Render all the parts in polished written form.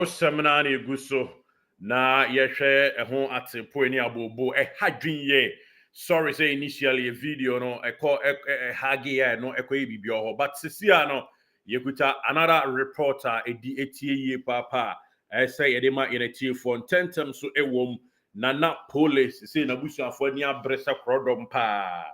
seminar na egu so na yɛhwɛ ɛho atempo ni abobo ɛhadwin ye sorry say initially a video no hagi no ɛkɔ bibi ho but sisia no yekuta another reporter edi etie ye papa say yɛde ma yɛnetie for tentem so ɛwom na police say na busuafo ni abresa krodom pa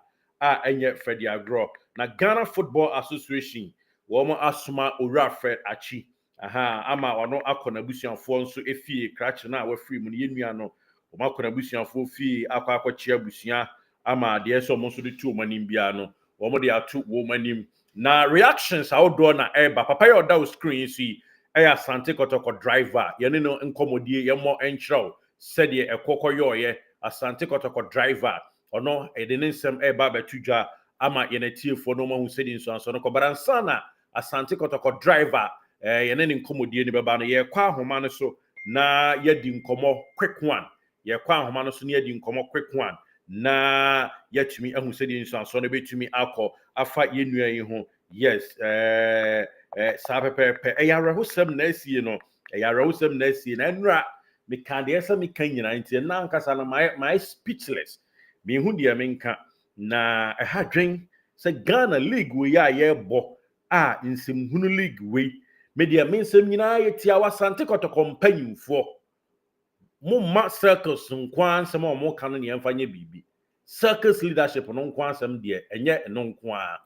a enye Freddy Agro na Ghana Football Association wɔn asoma owura Fred Achi ama ono akona busuafo nso efie krache na wafiri mu ne yenua no o makona busuafo fie akwakochia busua ama de eso mo nso de tu omanim bia no wo mo de atu wo manim na reactions outdoor na eba papa ya oda screen si eya Asante Kotoko driver ye ne no nkomodie ye mo enchrew said ye ekokoyo ye Asante Kotoko driver ono ede ne nsem eba betudwa ama ye na tiefo no ma hu sedi nso anso no kobaransa na Asante Kotoko driver yene ne nkomodie ne beba no ye kwa ahoma no so na yedi nkomo quick one ye kwa ahoma no so na yedi nkomo quick one na yatumi ahu sedi nso anso no betumi akọ afa yenua yi ho yes sa pepepe eyarehosem na asie no eyarehosem na asie na nra me kan de esa me kan nyina nti na nkasa na my speechless me hu de me nka na ehadwen se Ghana league we ya ye bo nsemhunu league we media mensem nyina yetia wasante Kotoko mpanyimfo mumma circles nkwa nsem o mo kan ne yemfanye bibi circles leadership no nkwa nsem de enye no nkwa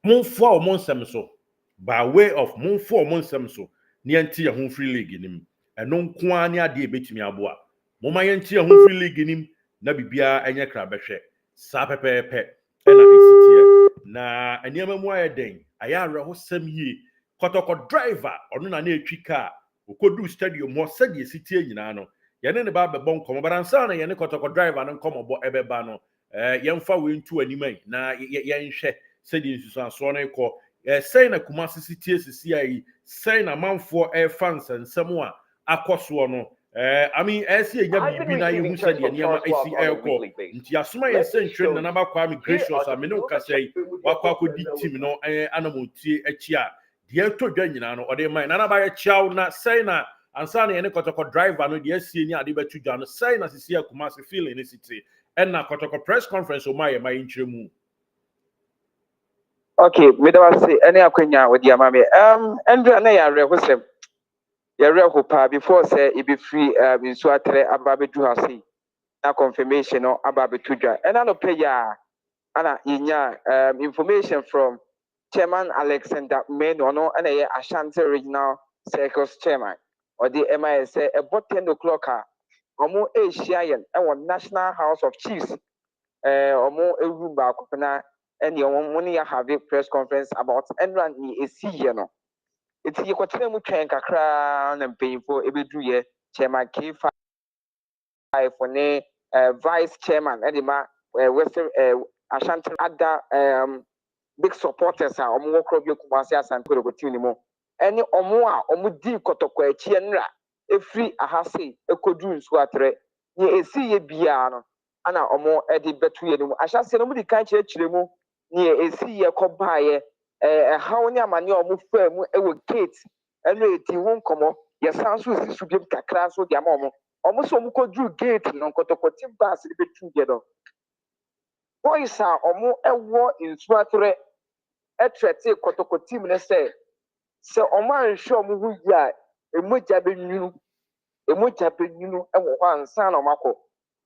monfo o mo nsem so by way of monfo o mo nsem so ne anti ye ho free league nim eno nkwa ne ade ebetumi aboa moma ye anti ye ho free league nim na bibia enye kra behwe sa pepepe na esitie na eniama mu ayeden ayare ho sem yi Kotoko driver ono na etwi car okodu stadium ho sade esitie nyina no yene ne ba bebɔ nkomo baransa na yene Kotoko driver no nkomo bɔ ebeba no yemfa we ntu animai na yenhwɛ sade nsusu aso no ekɔ sei na Kumasi sitie sisi ayi sei na manfo fans nsɛm a akɔso no I mean esi enya bibi na yehu sade niam esi ekɔ nti asoma ye sentwe na ba kwa gracious amene ukasai wakwa kodi team no anamontie achi a de to dwa nyina no ode man na ba ye chiaw na sei na ansa na yene Kotoko driver no de asie ni ade betu dwa no sei na sisi Kumasi feeling ni city na Kotoko press conference o ma nkyeremu. Okay, me da say any akwanya with your mommy. Andrew na ya rehosem. Ya reho pa before say e be free in so atre ababedu hase. Na confirmation no ababetu dwa. And no pay ya ana inya information from Chairman Alexander Meno no and a Ashanti Regional Circus Chairman or the MIS say about 10 o'clock omo Asian and National House of Chiefs omo ewu ba na and your money have a press conference about Enran ni esi no it's you kwatena mu twen kakra na mpanyimfo ebedu ye Chairman K5 for ne vice chairman edema Western Ashanti other big supporters are omo work bi Kumasi Asante Kotoko team ni mo eni omo a omo di Kotoko achi enra efri ahase ekodu nsu atre ye esi ye bia no ana omo edi betu ye ni mo ahase no mo di kan chire mu ni esi ye kɔbaaye hawo ni amane omo fa mu ewo gate eno eti ho nkomo ye sanso esi su biem kakra so dia ma omo so omo kodru gate no Kotoko team bus di betu ye do boys a omo ewo nsu atre etrete Kotoko team ne say omo anhwe omo hu ya emoja benwunu ewo ho ansa na omo akọ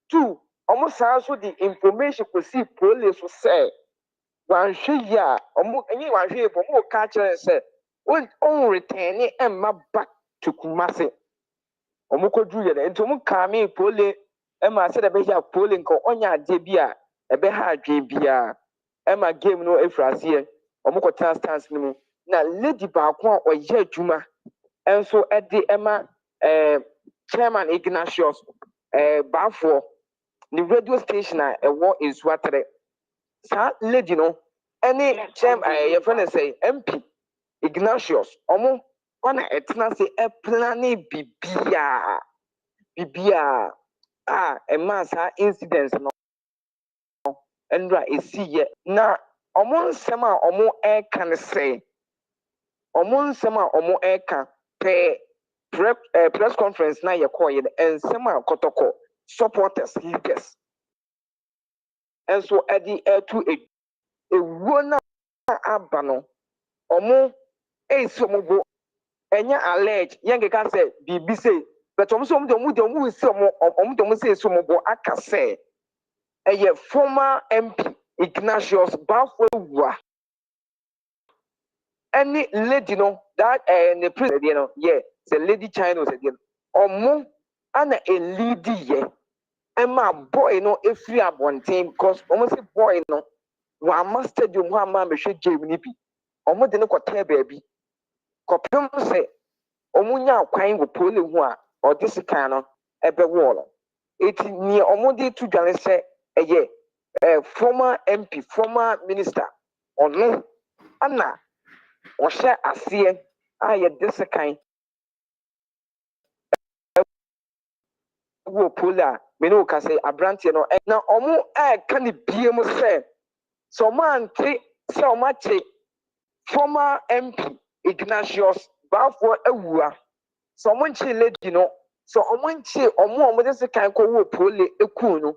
two omo sanso di information ko si Pooley so say wanhwe ya omo enyi wanhwe bo mo ka kire say on return emma back to Kumasi omo kodru ye nti omo ka me Pooley emma say da be ya Pooley nko onya ade bia ebe ha adwen bia emma game no efrase omo ko stance ni mu na lady ba ko oye adwuma enso ede emma Chairman Ignatius Bafo the radio station a ewo Insuatre sa lady no any chairman your friend say MP Ignatius omo ona etna say e plane bibia emma sa incidents no endra esiye na omo nsem a omo e kan say omo nsem a omo e kan pe press conference na ye call and some Kotoko supporters leaders. And so at the to a one abano omo somogo enya allege yange can say bibi say but omo de say omo de say somogo aka say a former MP Ignatius Bafwa any lady no that the president you know yeah the lady China said omo ana a lady yeah Emma boy no every abontain because almost say boy no wa master stadium wa ma me hwe game ni bi omo de ne kwata baabi kopem say omo nya kwan go pole hu a odi sika no ebe wo eti ni omo de tu dware say eye former MP former minister ono ana o hye ase a ye de sika wo pole a me no ka say abrante no na omo ka ne biem say so man so much former MP Ignatius Bafwa Ewua. So much lady no. So much omo de se kan ko wo pole eku no.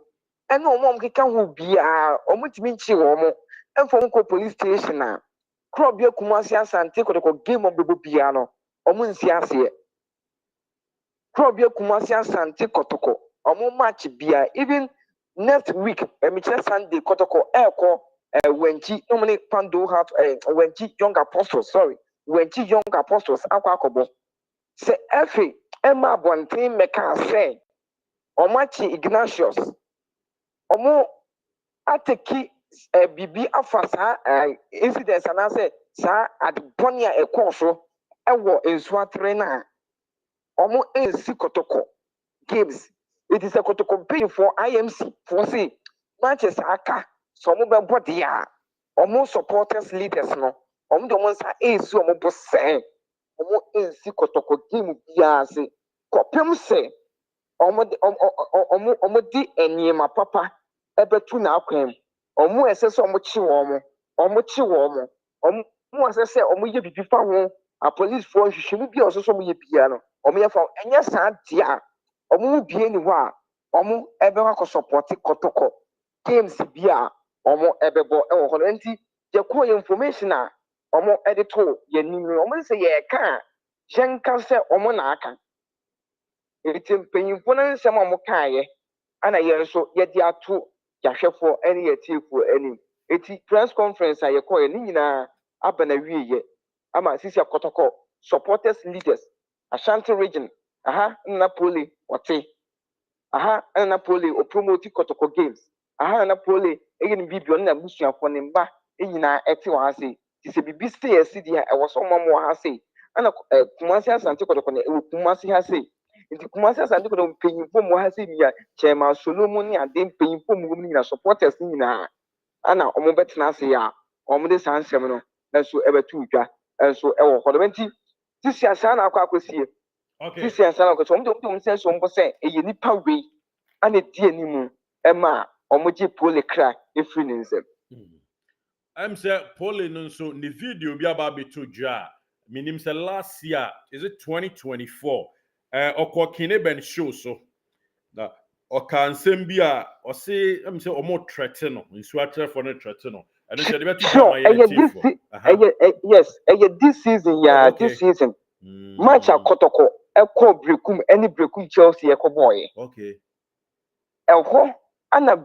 E na omo keka ho bia omo timi nchi omo. Enfo ko police station na. Kro bia Kumasi Asante Kotoko game of bebo bia no. Omo nsi ase. Kro bia Kumasi Asante Kotoko. Omo match bia even next week emiche Sunday Kotoko eko Wenchi normally Pando have Wenchi young apostles, sorry. Wenchi young apostles akwakobo. Se efi Emma Bontin meka say Omachi Ignatius Omo ateki bibi afasa incidents and I say sa at Bonia ekoso ewo ensuatre na Omo ensi Kotoko games. It is a Kotoko pay for IMC for say matches aka so mo be body a omo supporters leaders no omo de mo nsa esu omo bo se omo ensi Kotoko game bia se kopem se omo di eniema papa ebetu na akwam omo ese se omo chi omo ese se omo ye bibi fa ho a police for hwehwemu bia oso so omo ye bia no omo ye fa enya sa dia omo bie ni ho a omo ebe wa ko support Kotoko games bia omo ebebo ewo ho nti je ko information a omo edito ye nim omo se ye ka jenka se omo na aka eti mpanyimfo na nsem omo kaaye ana ye so ye di ato yahwefo ene ye tiefo eni eti press conference a ye ko ye ni nyina abana wieye ama sisi Kotoko supporters leaders Ashanti region aha na Pooley wote aha na Pooley o promote Kotoko games aha na Pooley egin bibio na busuafo ne mba enyina ete wa ase ti se bibi se esi dia e wo so momo ha se ana Kumasi Asante Kotoko na e Kumasi ha se nti Kumasi Asante Kotoko mpanyimfo mo ha se bia Chairman Solomon ni ade mpanyimfo mo ni na supporters ni na ana omo betena ase ya omo de sansem no na so ebetu udwa so e wo hodo nti sisi asa na akwakosie okay sisi asa na akwakosie omo se so mbo se eye nipa we ana die ni mu ema omo je pole kra efri ne nsem I'm say Pooley no so the video bi aba beto dwa minim say last year is it 2024 okwa Kineben show so na oka nsem bi a o say I'm say omo threaten no nsu atre for no threaten no and say the beto dwa ma ye tifo yes this season yeah okay. this season match Kotoko ekọ brekum any brekum Chelsea ekọ boy okay ɛhɔ ana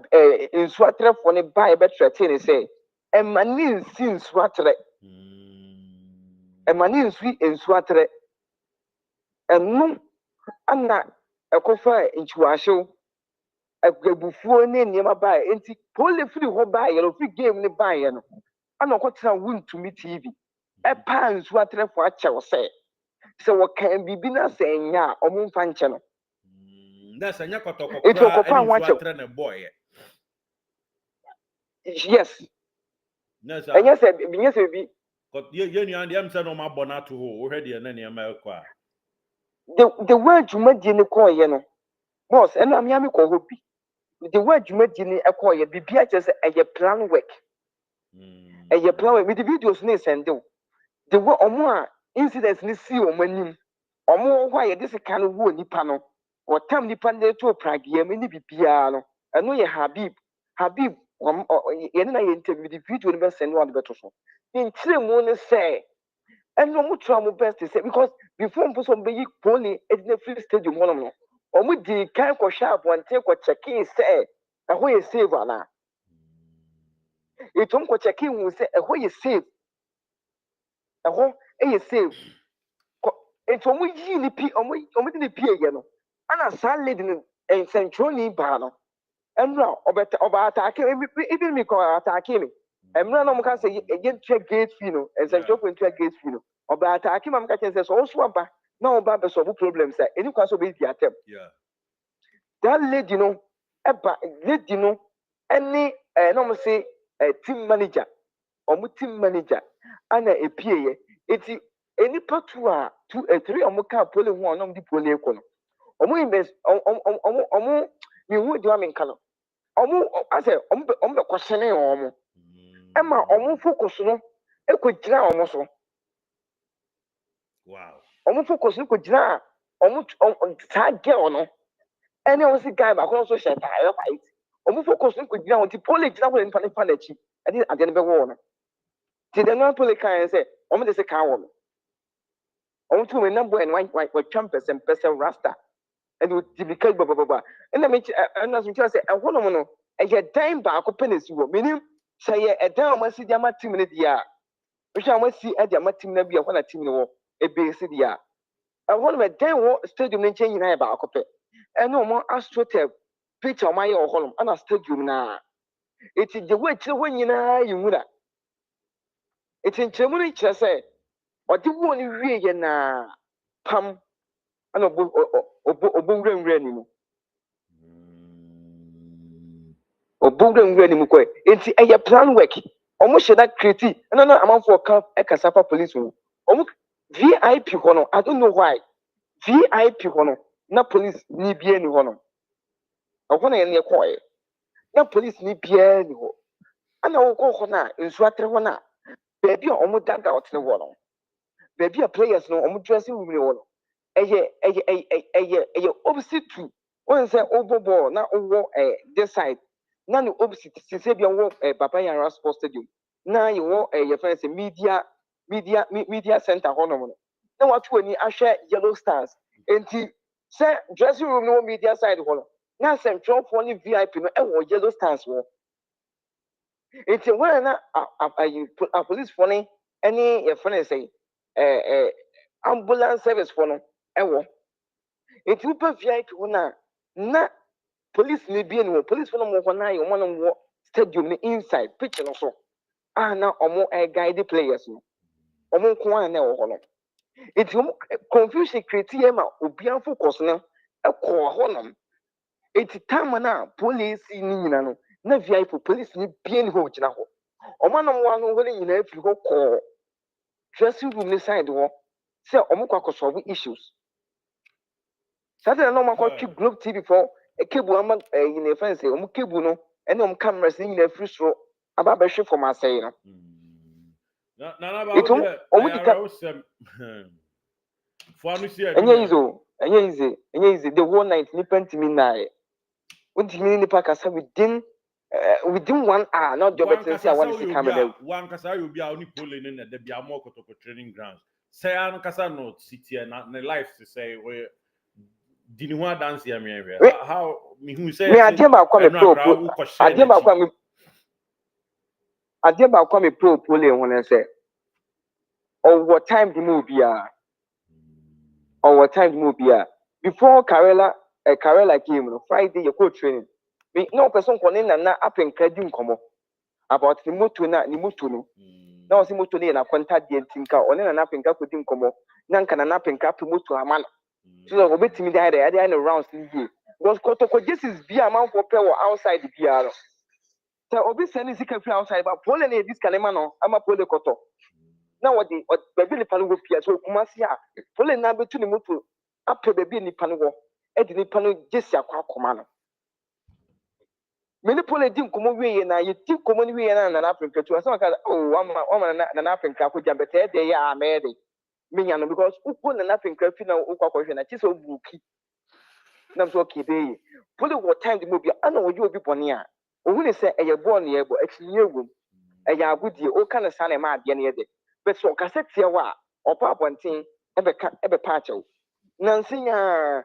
nsu atrɛfoɔ ne ba ɛbɛtrɛte ne sɛ ɛma ne nsi nsu atrɛ ɛma ne nsu atrɛ ɛno ana ɛkɔfa nkyuahyew abufuo ne nneɛma baeɛ nti Pooley firi hɔ baeɛ no firi game ne baeɛ no ana ɔkɔtena wontumi TV ɛpaa nsu atrɛfoɔ akyɛw sɛ wɔka biribi na sɛ ɛnya a ɔmo mfa nkyɛ no that's a Kotoko kra and boy yes yes yes bi you and am say no ma bonato ho already na ne ma kwa the word dwumadie ne kɔ yɛ no boss ɛna amia me kɔ hɔ bi the word dwumadie ne ɛkɔ yɛ bibia kyerɛ sɛ ɛyɛ plan work with the videos ne send the way ɔmo a incidents ne si ɔmo anim omo ho aye this kind of wo nipa no o tam nipa ne to pragia me ni bibia no eno ye Habib ye na ye interview the video no be send one beto so ntire mu ne say eno mu try mu best say because before mpo be yi Pooley at the free stadium hono no omo di kan ko sha abonte ko check in say ho ye save ana itom ko check in hu say ho ye save ho ye save ento omo yi ni pi omo di ni pi ye no ana sa lady no en centroni ba no enra oba attack even me ko attack me emra no mo ka say ye twa gate fee no en centroni twa gate fee no oba attack me am ka say so so aba na oba be solve problems say any kwa so be di atem that lady no any no mo say team manager omo team manager ana epie eti any patu a 3 omo ka Pooley ho onom di Pooley ko no omo invest omo mi hu di am nka no omo ase omo be kwashene omo ema omo focus no ekogina omo so wow omo focus no kogina omo target no ene o si guy ba ko so share tire fight omo focus no kogina on ti Pooley gina ko ni pa na chi ade ade ne be wo no ti de no Pooley kan say omo de se kan wo omo tu me number and white champion person rasta and with the because baba and I mean and as we say e ho no no e ye dan ba ko penesi wo menim say e dan o masi dia ma team ne dia we sha masi e dia ma team na bia ko na team ne wo e be si dia e ho no me dan wo stadium ne chen nyina ba ko pe e no mo astroturf picture o ma ye o ho no na stadium na eti je we chire ho nyina yinwura eti nchemu ne chire say odi wo ni wie ye na pam ana obunwura ni mu obunwura ni mu ko enti eye plan work omo she that create no amanfo ka e kasapa police wo omo VIP ho no I don't know why VIP ho no na police ni bia ni ho no ho na ye ne ko ye na police ni bia ni ho ana wo ko ho na nsu atre ho na baby omo daga otre ho no baby players no omo dressing room ni ho no eye opposite to when say obobo na owo this side na the opposite say bia wo Papa Yara Sports Stadium na ye wo ye friend say media center ho no na watu ani ahwe Yellow Stars enti say dressing room no media side ho no na central for ni VIP no e wo Yellow Stars wo enti when na a police for ni any ye friend say ambulance service for no ewo enti upa VIP ho na police ni bia ni police for no mo ho na ye mo no wo stadium ni inside pitch no so na omo guide players no omo ko an na wo ho no enti omo confusion create ye ma obian focus no ko ho no enti time na police ni nyina no na VIP police ni bia ni ho gina ho omo no mo no ho ni nyina afiri ho ko dressing room ni side ho say omo kwa solve issues Saturday no man call keep Globe TV for a cable ama in a fence omo cable no ene omo cameras ni na free so aba be hwe from asay no na ba omo di ka for anu see enye easy the whole night ni pentimi na e untimi ni pa kasa within 1 hour not the better say I want to see camera one kasa you be oni Pooley ne de bia mo Kotoko training grounds say an kasa no city na life to say we dini ho dance ya me how me who say me adie ba kwa me pro Pooley ho na say over time the movie before Karela came no Friday you go training me no person konin na apen kredi nkomo about the motor na ni motor no na o si motor ni na contact the tinka onin na apen ka kodi nkomo na nka na apen ka motor amana so that obetimi dey na rounds ni here because Kotoko this is be man for pay outside the PR so obi send sika free outside but Pooley na this kanema no ama Pooley koto na what the baby ni panu go pia so kumasi a Pooley na betu ni motor apɛ baby ni panu go e di ni panu jesi akwa akoma no many Pooley di nkomo wie na ye ti nkomo ni wie na Africa to asa ka oh wama na Africa ko jambete de ya amede me no because uko na nothing craft na ukwa kwahwe na chiso buki na so kide Pooley what time the movie ana oju obi bone a ohu ne say eye ball ne ebo actually yegum eye agudie o kana sa na ma ade ne yede but so kase tie wa opa abonten ebe pacho nansinya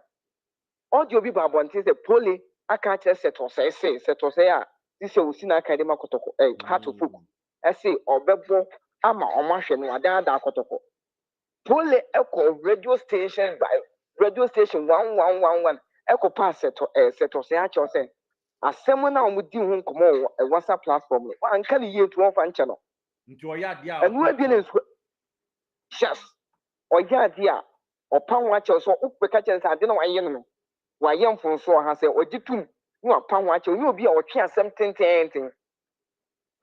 audio bi ba abonten say Pooley aka che seto say a this you see na academy Kotoko heart of folk say obebo ama omahwe no ada Kotoko Pooley echo radio station by radio station 1111 echo pass seto say a cho say asem na omudi hu nkomo WhatsApp platform no anka ne ye to fan che no nti oya dia enu abi ne yes oya dia opan wa che so upeka che say ade na waye no waye mfonso ha say ogitum ni opan wa che oni obi a otwe asem tenten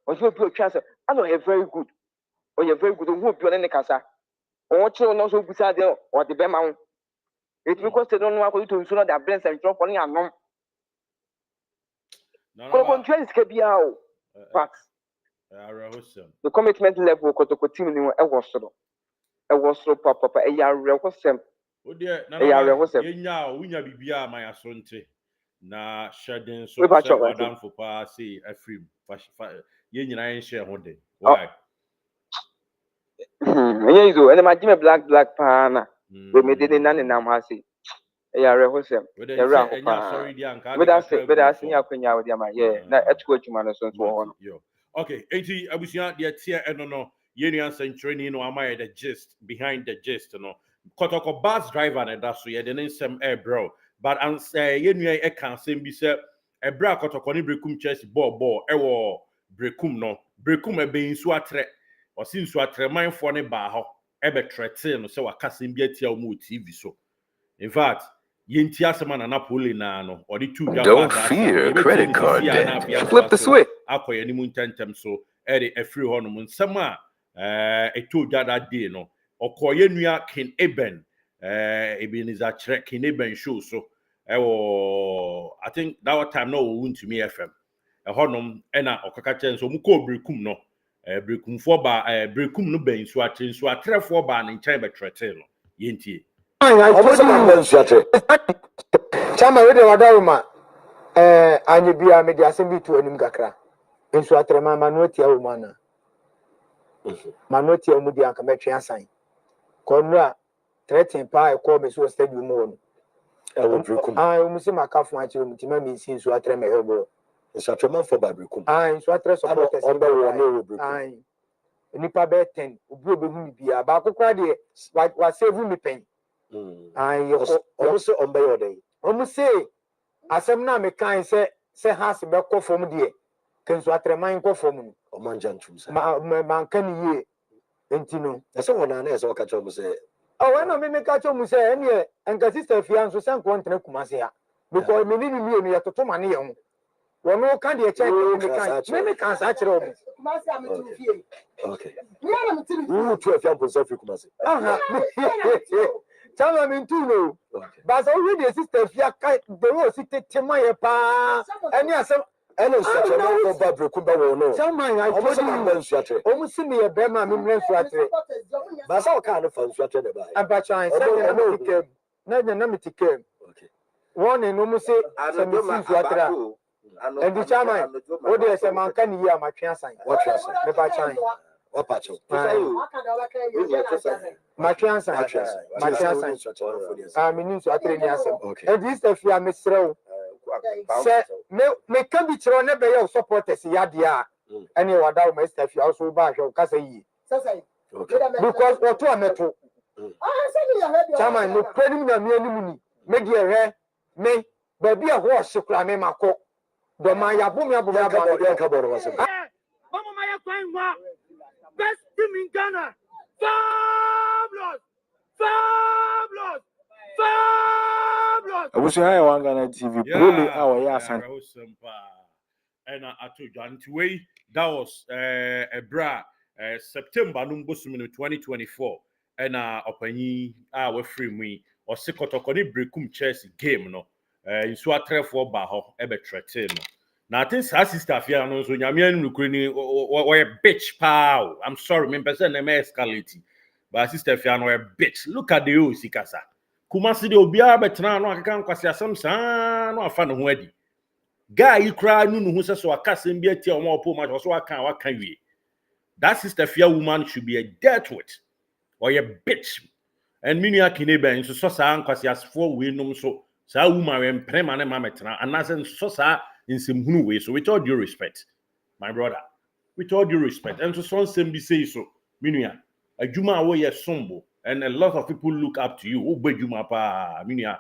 ojo obi otwe asem ano he very good oye very good ohu obi ne kasa o che no so busa de o de be ma ho it because they don't know how to ensure that brains and drop on your nom ko control is kebia o but the commitment level Kotoko team ni e was so papa e ya rehosem o de na yenya wunya bibia ma ya sonte na shedding so madam for pa say afrim yenyina yen share ho de why yeah so and my jime black pana we me dey na ne nam ha say e ya rehosem e ra ho pa we da say nya kwanya we dey ma yeah na etu adwuma no so ho no okay enti abusia de tie eno no yenu century no amaye the gist behind the gist no Kotoko bus driver na da so ye de nsem bro but an say yenu e kan sem bi se bra Kotoko ni brekum church ball e wo brekum no brekum e be nsu atre o si nsu atre manfo ne ba ho e be trete no se wakasem bi atia o mu TV so in fact yenti asema na Pooley na no or the two don't fear credit card debt. Flip the switch akoye ni mu ntentem so e de afiri ho no mu nsema eto that day no okoye nua King Eben Ebenezer Chere King Eben show so I think that time no won to me FM honom na okaka chen so mu ko brekum no brekum for ba brekum no ben so atrefo ba na nchen be trete no yentie Chama we de wadaruma anye bia me de asem to anim kakra nso atrema manuatia wo mana manuatia mu di aka metwe asan konra threaten pa e call me so stadium mo no o mu se makafo a kire mu tima me sin so atrema hebo nso atrema for babrekum nso atre supporters on be wo no nipa be 10 obi hu bia ba kokra de wa save me pen o so on be yo dey o say asem na me kan say has be ko fom de kenso atreman ko fom no o manja ntum say man kan ye entino ese wona na ese o ka cho mu say we no me ka cho mu say ene enka sister fia nso sen ko ntena kumase ya because me ni mienu ya toto mane ye ho wono ka de check me kan sa kire o kumase am tu fie okay you tu fia po so fi kumase Chama me too no. But already sister fia kai the wo si tetema ye pa. Any asem ene nsuatre no ko babrekum ba wo no. Chama I told you. Omu si me ye be ma me mre nsuatre. Ba sa o ka no fa nsuatre de ba. Abacha say na tikem. Na me tikem. Okay. One no mu say se me si nsuatre. And the chama o de se man kan yi amatwe asan. What asan? Me ba chan. What pacho? Matriansa. Means to train yourself. And this if you are Mr. Me can be thrown never your supporters yadia. Any wada my stuff you also bash or Casay. Because what to a metal. Chairman, no preliminary make your hair, may there be a horse to climb in my coat. The Maya Bumia Bumia was best team in Ghana. Fabulous. I wish I was Ghana TV. Pooley, our yasan. And I told you, anyway, that was a bra September number 2024. And opani our free me or Kotoko ni brekum Chelsea game no. You saw 3-4 ba ho ebe trete no. Now I think her sister Fia no so nyame anu kuri ni o bitch pal. I'm sorry, me person na me escalate. but sister Fiano a bitch. Look at the old Sikasa. Kumasi de Obia Betran, no, I can't quasi some son, no, I found a wedding. Guy, you cry, no, who says so a casting be a tear more poor much, or so I can't, what can we? That sister Fia woman should be a dead with or a bitch. And Minia Kineben, so Sosa, quasi as 4 windows, so Sa woman and Premane Mametra, and as in Sosa in some way. So, with all due respect, my brother, with all due respect, and so son Sembi say so, Minia, a Juma away a sombo, and a lot of people look up to you. Oh, but Juma pa, Minia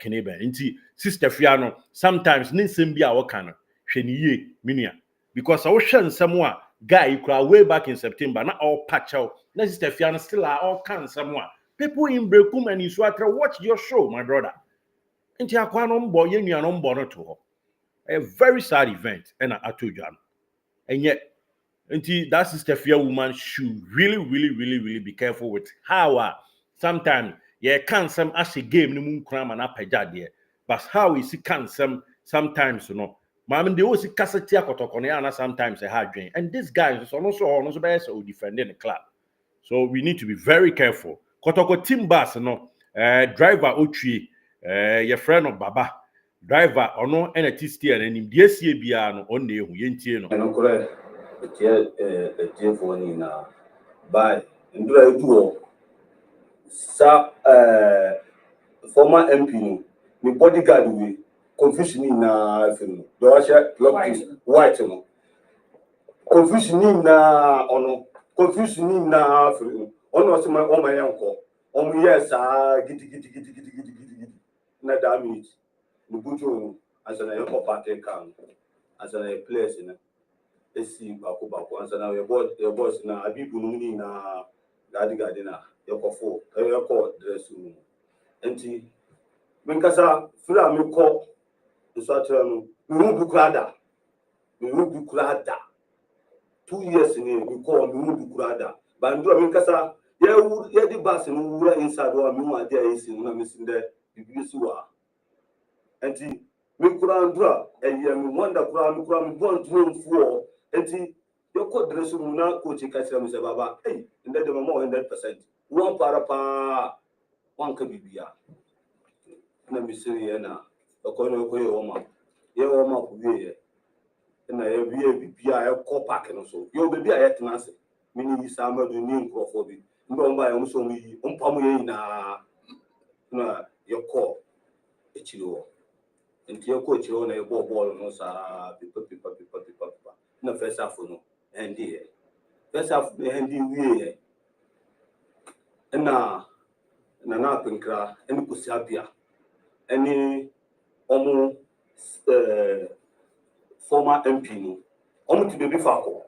Kineben, inti Sister Fiano, sometimes Ninsembi our canon, Sheniye, Minia, because I was sharing someone. Guy, you cry way back in September, not all patch out. Now, Sister Fiana still are all can someone. People in Brekum and in Swatra watch your show, my brother. And you are on board, you are on board to her. A very sad event, and I told you. And yet, until that Sister Fia woman should really be careful with how sometimes you can't some as a game, the moon cram and up a there. But how is it can sometimes, you know. Mamma, they also Cassatia Kotoko, sometimes a hard drain. And this guy is also best or defending the club. So we need to be very careful. Kotoko team bus, no, driver Ochi, your friend of Baba, driver or no, and a Tistian, and in DSC Biano on the Yentino. I don't correct a dear for in by and do I do sa former MP, my bodyguard we. Confusion in film. Do I share white? Confusion in ono. Confusion in film. Ono se my uncle. Yes, giddy. Na damage. The butcher as an air party can as a place in a see Baku as an your boss na Abibu na Gadi Gadina, your coffo, your court dress room. Empty. Minkasa, Fula call. We won't be crowded. 2 years in here, we call we won't be crowded. But I'm doing Kasa, yeah, the bus and we were inside or no idea is in missing there. You are. And he, me Kurandra, and you wonder Kuram 1 and he, your court dress room now, coaching Kassim Baba, hey, and then the more 100%. 1 parapa, 1 can be beer. Let me see here now. According to your woman, and I be a call pack and so. Your baby, I had to answer. Meaning, summer the name for me. No, by almost only your call. It's you. And your coach, you own a ball, no, sir. People. No, first half, no. And dear. First half, the handy way. And now, nothing cry, and pussy happier. Any former MP no to baby fako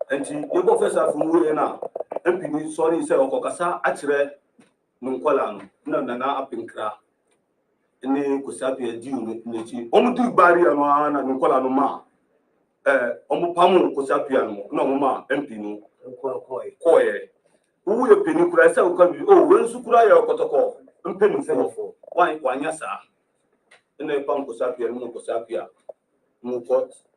and you go first af we na MP ni sorry say okokasa akire no nkola no na apinkra ni kusapia di n'echi di bari no na nkola no ma pamu kusapia no ma MP no koye wo ye penikura say okabi we nsukura ya Kotoko mpenu fo wanya sa ina pam kusapia no kusapia no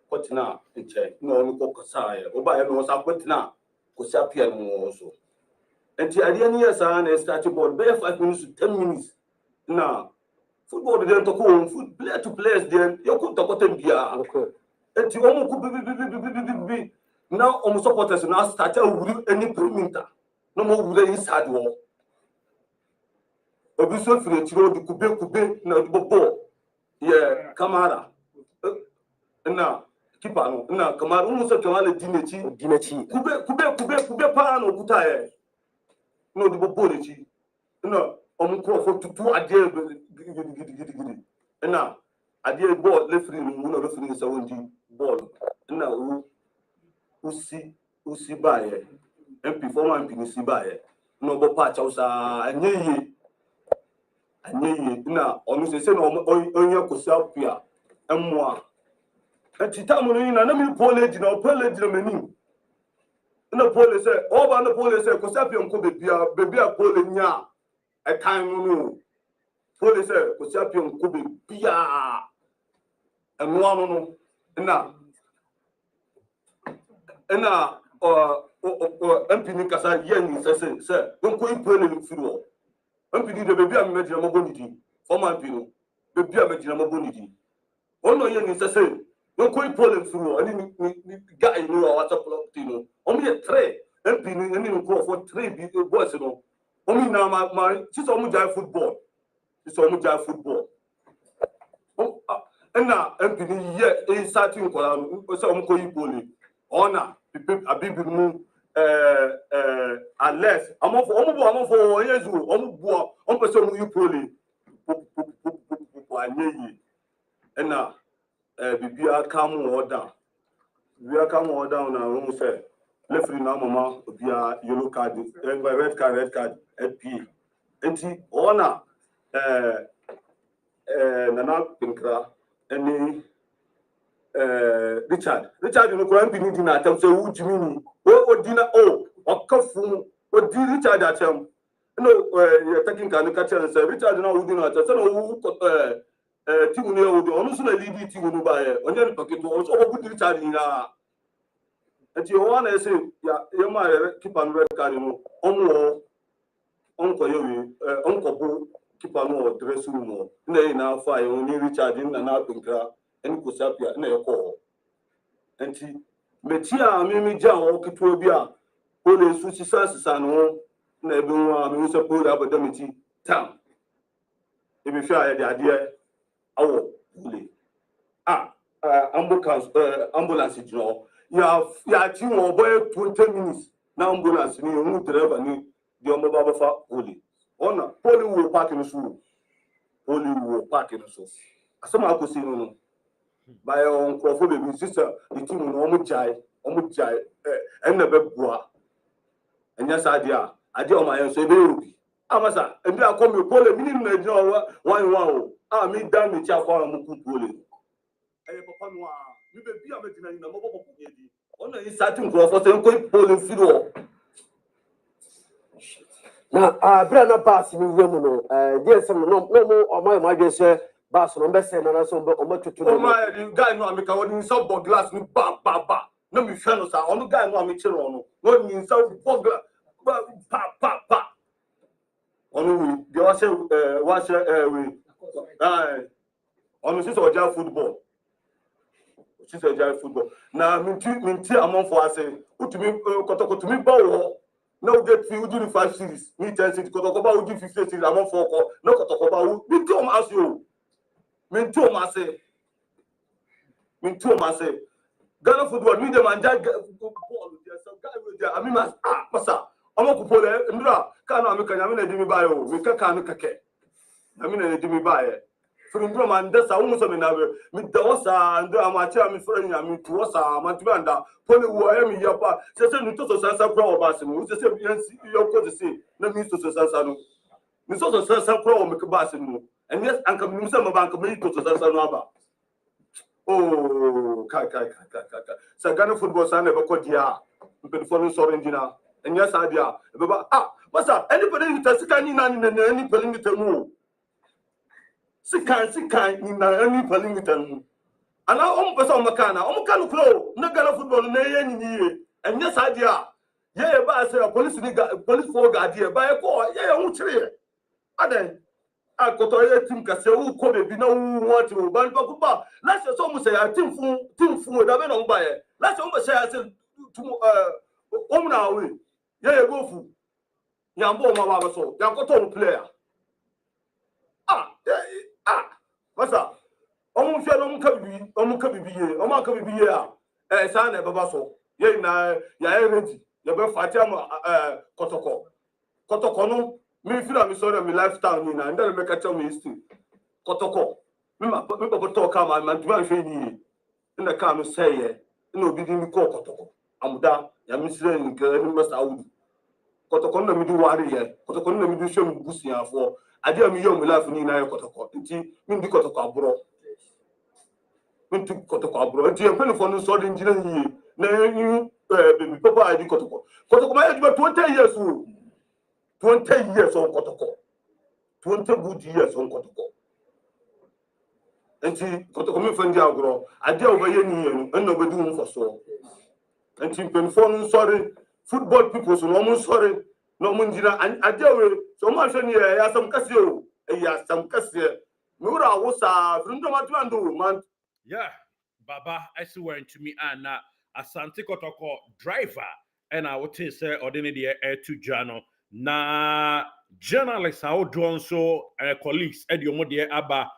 kotina nche no kokasa oba ya no sa kotina kusapia no so enti ade ani ya sa na start ball be 5 minutes to 10 minutes na football dey to ko foot player to players dey you ko to kotem bia enti omo ku bi now omo supporters na start wuri any perimeter no mo wuri inside wall obi so fire tiro di kube na di bobo yeah kamara na kipa no na kamara umu so kamara dinechi kube pa no kuta no di bobo nechi na omu krofo tutu ade gidi na ade ball referee no na referee say wondi ball na usi bae MP former MP ni si bae no bo pa chausa anyeye na onu se na onye kosapia emwa etita mu ni na mi college na meni na pole se oba na pole se kosapia nko bebia pole nya e time no pole se kosapia nko bebia enwa no na MPN kasa yen se don't go in firo MPN de baby am medina mabonidi former MPN baby am medina mabonidi ono yen se don't go in firo ani ni guy no WhatsApp no omi 3 MPN ani go for 3 boys no omi na ma si so mu jai football and now MPN ye starting ko so omo ko Pooley ona abibi mu unless omo for years omo bo omo person mu Pooley anyeyi na bibia come order na room say referee na mama bia yellow card red card FP enti ona nana pinkra any Richard no ko MPN di na atam say wu jimi ni o di na o okafu o di Richard atam no you taking can catch say Richard na wu di na atam say no wu team no wu di onu so na lead team no ba e onye ni paketo o so go di Richard ni na enti o wana say ya ma keeper no red card no onko yewi onko bu keeper no dress room na fa e oni Richard na pinkra eni kosapia na yeko enti metia mi ja wo keto bi a o le su sisa no na ebe nwa mi so Pooley abadamiti tam e bi fi aya de ade awo Pooley ambulance jino ya ti won boy 20 minutes na ambulance ni o mu driver ni di omo baba fa Pooley ona Pooley wo park no so asama akosi no by on crofo baby sister the team no omo jai en na bebua enya sadia ade o ma yen so ebe obi amasa ebi akomi Pooley mini na jina wan o mi dan mi cha kwa mo ku Pooley papa no mi bebi amedina ni na mo bobo ku yedi ona yi starting crofo se nko Pooley firo na bra na pass ni wura mu no dsm no o ma gbe se bass no be se na so o ma tutu no ma guy no ameka woni so bog glass ni ba no mi hwe no sa onu guy no amechire no no ni so bog glass pa onu wi de wa se we onu si so ja football na minti amonfo ase utumi Kotoko tumi ba wo na u get 5 series ni 10 series Kotoko ba u 50 series amonfo ko na Kotoko ba u minti o ma se Ghana football me dem anja ball there so guy we there I mean masa omo ku Pooley ndura ka na me kanya me na dimi ba yo me ka no keke na me na dimi ba ye ndura man desa wo so me na me da wasa ndura ma cha me friend ya me tu wasa ma tu anda Pooley wo ya me ya pa se no to so sansa kra o ba se no se yo ko se na me so sansa no me so sansa kra o me ka ba se no and yes anka me se ma banka me to sansa no aba oh kai sa Ghana football sa na be ko dia mpe fo no soro ndina and yes adia be ba masa anybody who tasika ni na ni pelling temu sikan ni na any pelling temu ana pesa makana kanu kro na Ghana football na ye ni and yes adia ye ba say police for guardia ba ko ye hu chire aden akoto ye team kase wu ko be bi na wu want to ban ba ku ba last year so mu say team fu da be no ba ye last year mu say say to na we ye go fu nyambo ma ba so yakoto player masa omu fia no mu ka bibi ye sa na baba so ye na ya ready ye be fatia mo Kotoko no me feel am sorry my lifestyle ni na ndale make tell me history Kotoko me papa talk am man do an hwe ni na ka no say ye na obi di mi ko Kotoko amuda ya misire ni ga ni masa awudu Kotoko na mi di wari ye Kotoko na mi di hwem busiafo ade am yom life ni na ye Kotoko nti mi di Kotoko abro nti e pele for no so di njina yi na you baby papa I di Kotoko ma ye 20 years old 20 years on Kotoko 20 good years on Kotoko nti Kotoko me fendi agro ade obaye ni yenu enna obedi mu for so And Timpon, sorry, football people, so no sorry, no Munjina, and I do so much. I have some Casio, I have some Casio. Mura was a Rundamatuando, man. Yeah, Baba, I swear to me, and Asante Kotoko driver, and I would say, ordinary air to Jano. Na journalists are drawn so colleagues, Eddie Omodie Abba,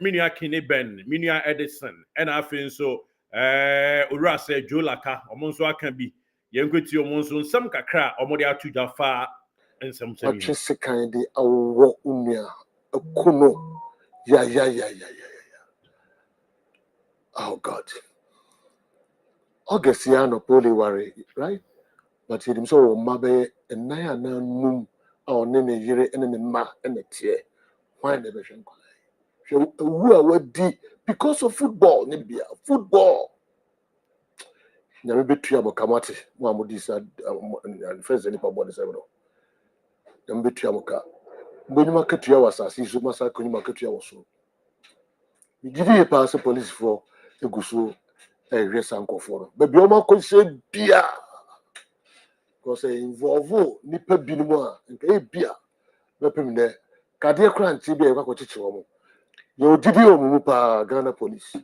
Minia Kineben, Minia Edison, and I think so, Urase Jolaka, Omonso can be, Yankwiti Omonso, some Kakra, Omodia to Jaffa, and some Just a kind of a unia, a kuno. Yeah. Oh God. August Yano Pooley worry, right? But he himself mabe and Naya Num or Nene Yere and Ma and the tear. Why never shank? Who are deep because of football, Nibia, football. Never be triable Kamati, Mamudi said, and first any pub on the 7. Never be triamoka. When you market your assassin, you must have market your so. You give you a pass police for a gusu. Race uncle for but Bioma could say beer because involve nipa binuma and beer. Weapon there. Cardiac crime, TB, what teach you. You did your mupa Ghana police.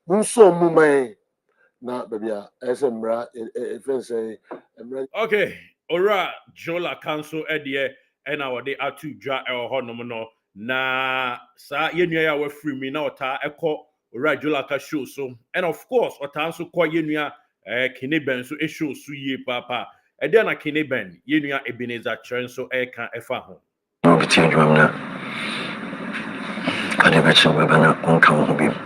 Munso mumai na baby as a mra say okay, ora Jola Council Eddie and our day are two dra or honomono na sa yenua we free me na ota eko ora Jola ka show so and of course ota so kwa yenua Kineben so e show so ye papa e dey na Kineben yenua Ebenezer Chen so e kan efa ho no bitin drum na ade be che we bana on kan ho bi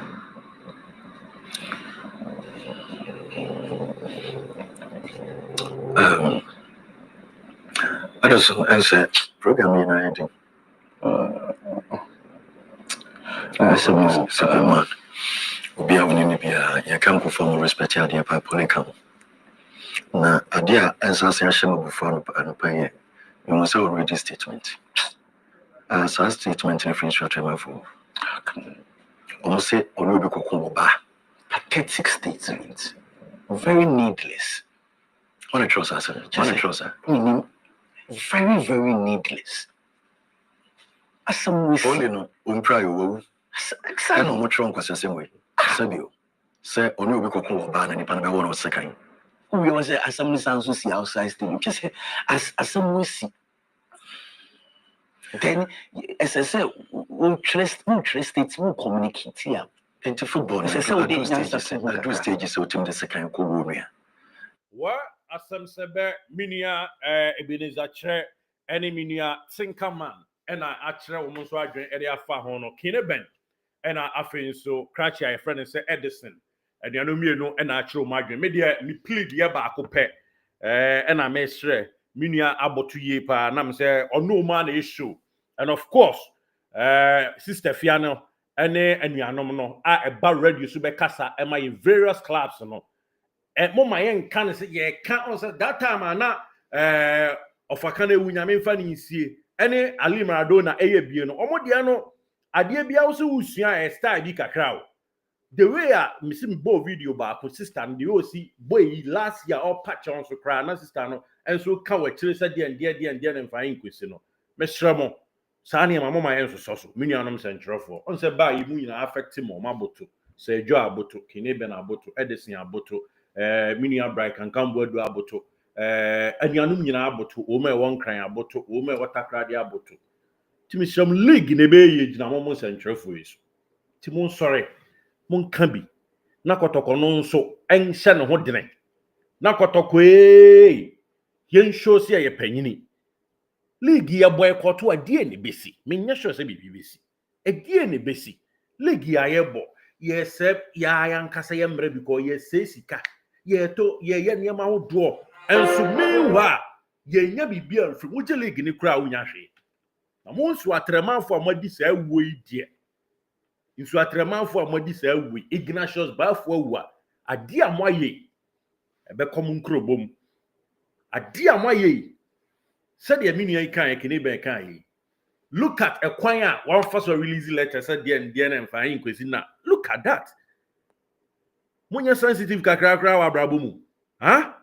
I just answer program in I think man obi a woni ne bia ya kan ko form respect ya dia pa pole kan na ade a answer say ahye no before no pa ye you must have read this statement so statement in French for almost say onobi kokon ba pathetic statement very needless on a trouser very very needless asam we only no umpra yo say no much wrong question same way sabio say onobi kokon ba na nipa na be won second we was say asam sounds so see outside stage just say asam we see then as I say we trust it we communicate here into football as I say we do stages so team the second ko wo ria what asem sebe minia Ebenezer Che ene minia Tinkerman ena akere wo so adwen ere afa ho no Kineben ena afin so crash ya friend say Edison aduano mienu ena akere wo adwen me de me plead ye ba akopɛ ena me sre minia abotu ye pa na me say ono ma na issue and of course sister Fiano ene anuanom no a eba radio so be kasa ema in various clubs no mama yen kan say ye kan on say that time na of akana ewu nyame mfa ne nsie ene Ali Maradona eye bie no omode no ade bia wo so usua style bi kakra o the way a misim bo video ba ko sister no the see boy last year all patch on so cry na sister no enso ka wa kire say de ne mfa yin kwesi no me shremo sa ne mama yen so so me nuanom sentrofo on say ba yi mu nyina affect mo maboto say jo aboto Kineben aboto Edison aboto minia break and cambo do aboto anuanum nyina aboto o me won kran aboto o me watakrade aboto timi sham league ne be ye gina mo sentrefo yi timi sorry mon kan bi na Kotoko no nso enhye ne ho dene na Kotoko yen show se ye panyini league ya boycott adie ne besi menye sure se bibi besi adie ne besi league ya ye bo ye se ya yankasa ye mre because ye se sika ye to ye niam ho do enso mewa ye nya bibia mfiri wo je league ni kura wo nya hwe na mo nso atremanfo amadi sa awuo yi die nso atremanfo amadi sa awuo Ignatius Bafo awua ade amoye ebe kom nkrobom ade amoye said the mini kan Kineben kan look at a choir one first release letter said the and fine kwesi na look at that munya sensitive kakra wa brabomu ha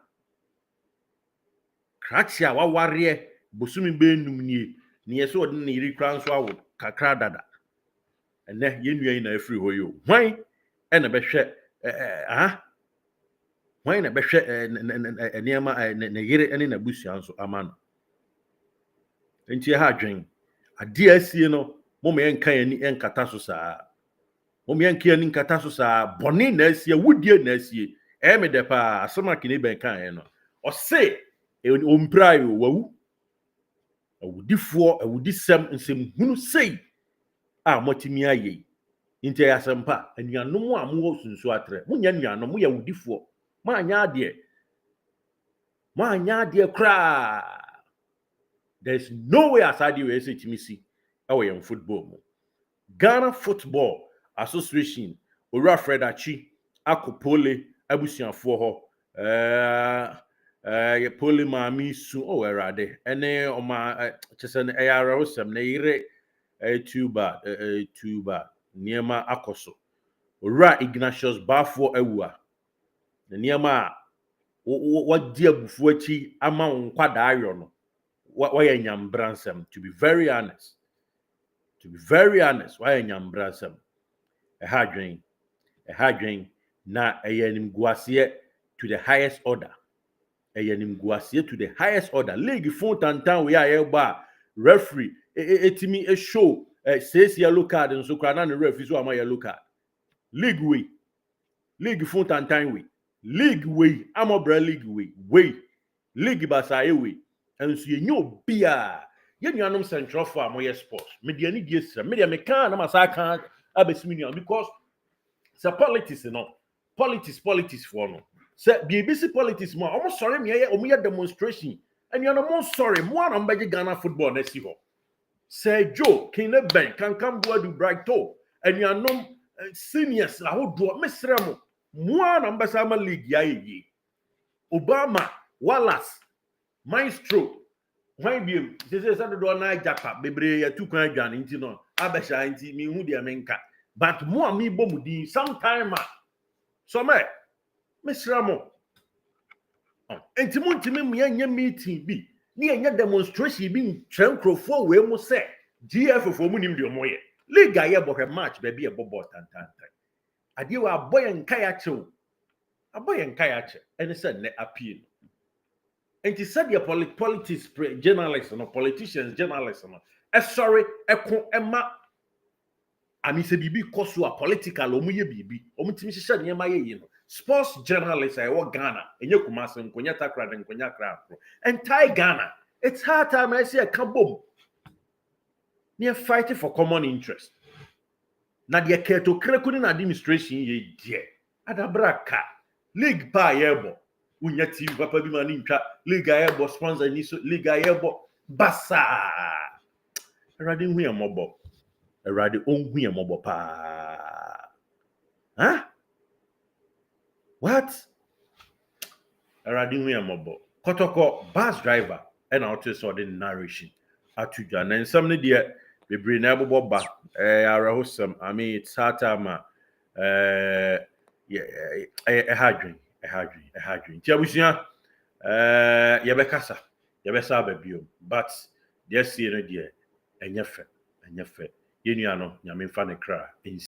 kratia wa ware bosumi be num nie ne yeso odi ne yiri kra nso awo kakra dada ene ye nua yi na afiri ho yo hwan ena behwe ha hwan na behwe enema ne yiri ene na busua nso amano enti ha adwen ade asie no moma yenka yani enkata so saa moma yenka yani nkata so saa boni na asie wudie na asie me de pa asema kini ben kan ye no o se omprai wawu awudisem nsem hunu sei a motimi aye nti yasempa anuanom a mo sunsu atre munya nuanom mo ya wudifo ma anya ade kra. There's no way aside we say timisi awe in football. Ghana Football Association Ora Fredachi Akopole abusianfo ho Pooley mami su o erade ene oma chesen eyara hosem na yire tuba niema akoso Ora Ignatius Bafo awua niema wadi abufu achi ama nkwada ayo no why nyambransem to be very honest why nyambransem a hadwen na ayenim guasie to the highest order league phone tantan we are ba referee etimi a show says yellow card and so kra na referee so am yellow card league phone tantan we amobra league basaye we and so you know bia ye nuanom central for amoye sports media ni die sra media me kan na masaka abesimi because it's politics for no say BBC politics mo almost sorry me omo demonstration and you know sorry mo na mbaje Ghana football na si ho say Joe Kine Ben can come do brighto and you know seniors la ho do mesre mo na mbasa ma league ya yi Obama Wallace Maestro why be say do na japa bebre ya tukwan adwane nti no abesha nti mi hu de menka but mo mi bom di sometime so me sramo enti mo ntimi mo anya meeting bi ni anya demonstration bi ntrenkrofo we mo se GF fo mu nim de mo ye league aye bo match be e bobo tantan ade wa aboye nka ya che ene se ne appeal enti said your politics journalists no politicians journalists no sorry ekon ema ami se bibi koso a political omuye bibi omutimi hihye ne ma ye no sports journalists I work Ghana enye kumase nkonya takra de nkonya kra entire Ghana it's hard time I see a kabom near fighting for common interest na de keto krekuni na administration ye die adabraka league pa yebo unya team papa bi mani ntwa league ayebo sponsor ni so league ayebo basa erade hu ya mobo erade onhu ya mobo pa what erade hu ya mobo Kotoko bus driver and out so the narration atuja na nsam ne de bebre na bobo ba arahosam I mean it's hatama hadwen nti abusia yebekasa yebesa babio but there see no there enye fe yenua no nyame fa ne kra